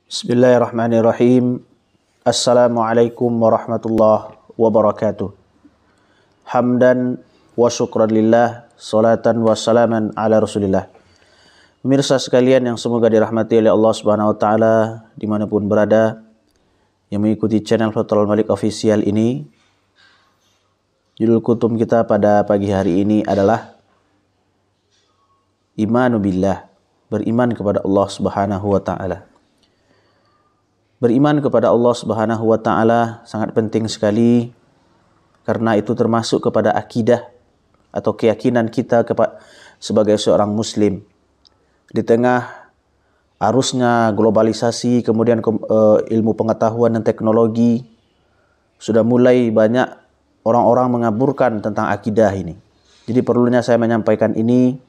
Bismillahirrahmanirrahim. Assalamualaikum warahmatullahi wabarakatuh. Hamdan wa syukran lillah, salatan wa salaman ala rasulillah. Pemirsa sekalian yang semoga dirahmati oleh Allah Subhanahu wa taala dimanapun berada, yang mengikuti channel Fathul Malik Official ini. Judul kutum kita pada pagi hari ini adalah Imanu billah, beriman kepada Allah Subhanahu wa taala. Beriman kepada Allah Subhanahu wa taala sangat penting sekali, karena itu termasuk kepada akidah atau keyakinan kita sebagai seorang muslim. Di tengah arusnya globalisasi, kemudian ilmu pengetahuan dan teknologi, sudah mulai banyak orang-orang mengaburkan tentang akidah ini. Jadi perlunya saya menyampaikan ini,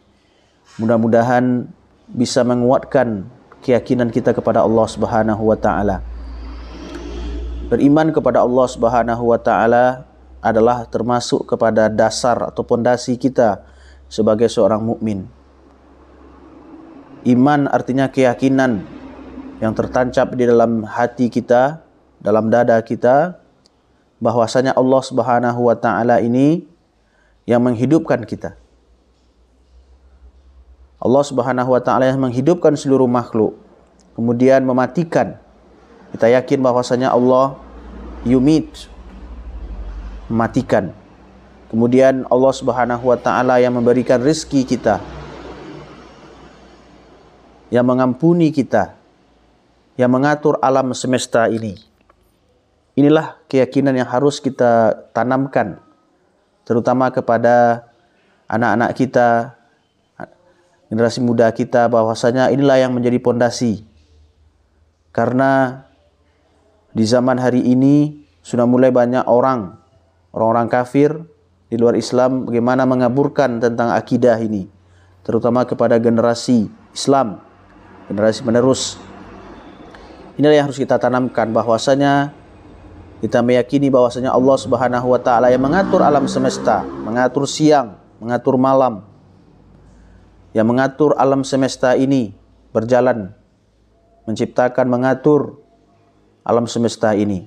mudah-mudahan bisa menguatkan keyakinan kita kepada Allah Subhanahu wa taala. Beriman kepada Allah Subhanahu wa taala adalah termasuk kepada dasar atau pondasi kita sebagai seorang mukmin. Iman artinya keyakinan yang tertancap di dalam hati kita, dalam dada kita, bahwasanya Allah Subhanahu wa taala ini yang menghidupkan kita. Allah Subhanahu wa taala yang menghidupkan seluruh makhluk, kemudian mematikan. Kita yakin bahwasanya Allah yumit, mematikan. Kemudian Allah Subhanahu wa taala yang memberikan rezeki kita, yang mengampuni kita, yang mengatur alam semesta ini. Inilah keyakinan yang harus kita tanamkan, terutama kepada anak-anak kita, generasi muda kita, bahwasanya inilah yang menjadi pondasi. Karena di zaman hari ini sudah mulai banyak orang-orang kafir di luar Islam bagaimana mengaburkan tentang akidah ini, terutama kepada generasi Islam, generasi penerus. Inilah yang harus kita tanamkan, bahwasanya kita meyakini bahwasanya Allah Subhanahu wa taala yang mengatur alam semesta, mengatur siang, mengatur malam, yang mengatur alam semesta ini berjalan, menciptakan, mengatur alam semesta ini.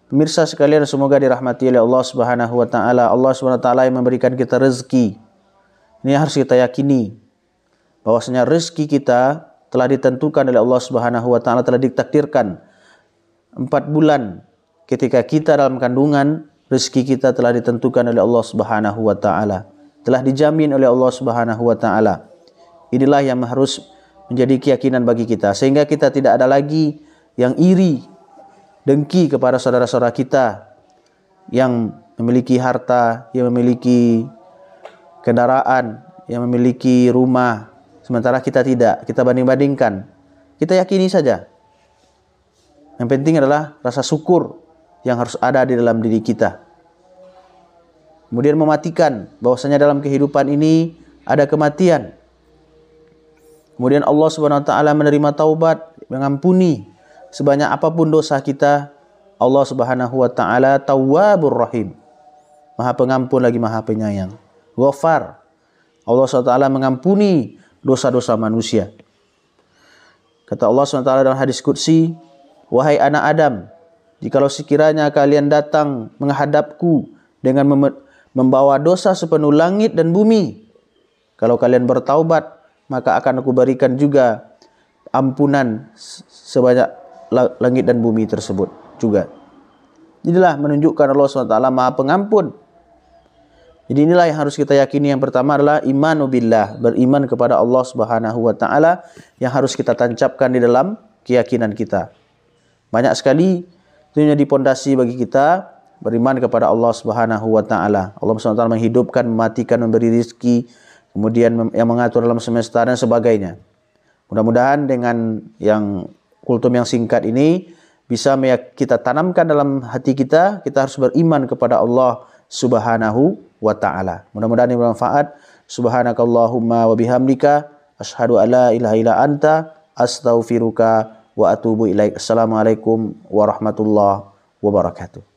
Pemirsa sekalian, semoga dirahmati oleh Allah Subhanahu wa taala. Allah Subhanahu wa taala yang memberikan kita rezeki. Ini harus kita yakini bahwasanya rezeki kita telah ditentukan oleh Allah Subhanahu wa taala, telah ditakdirkan 4 bulan ketika kita dalam kandungan, rezeki kita telah ditentukan oleh Allah Subhanahu wa taala, telah dijamin oleh Allah Subhanahu wa taala. Inilah yang harus menjadi keyakinan bagi kita, sehingga kita tidak ada lagi yang iri, dengki kepada saudara-saudara kita yang memiliki harta, yang memiliki kendaraan, yang memiliki rumah, sementara kita tidak. Kita banding-bandingkan. Kita yakini saja. Yang penting adalah rasa syukur yang harus ada di dalam diri kita. Kemudian mematikan bahwasanya dalam kehidupan ini ada kematian. Kemudian Allah Subhanahu wa taala menerima taubat, mengampuni sebanyak apapun dosa kita. Allah Subhanahu wa taala Tawwabur Rahim, Maha Pengampun lagi Maha Penyayang. Ghafar, Allah Subhanahu wa taala mengampuni dosa-dosa manusia. Kata Allah Subhanahu wa taala dalam hadis qudsi, "Wahai anak Adam, jikalau sekiranya kalian datang menghadapku dengan membawa dosa sepenuh langit dan bumi, kalau kalian bertaubat, maka akan aku berikan juga ampunan sebanyak langit dan bumi tersebut juga." Inilah menunjukkan Allah SWT Maha Pengampun. Jadi inilah yang harus kita yakini. Yang pertama adalah imanu billah, beriman kepada Allah Subhanahu wa taala, yang harus kita tancapkan di dalam keyakinan kita. Banyak sekali itu menjadi pondasi bagi kita, beriman kepada Allah Subhanahu wa taala. Allah Subhanahu wa taala menghidupkan, mematikan, memberi rezeki, kemudian yang mengatur alam semesta dan sebagainya. Mudah-mudahan dengan yang kultum yang singkat ini bisa kita tanamkan dalam hati kita. Kita harus beriman kepada Allah Subhanahu wa taala. Mudah-mudahan ini bermanfaat. Subhanakallahumma wa bihamdika asyhadu alla ilaha illa anta astaghfiruka wa atubu ilaik. Assalamualaikum warahmatullahi wabarakatuh.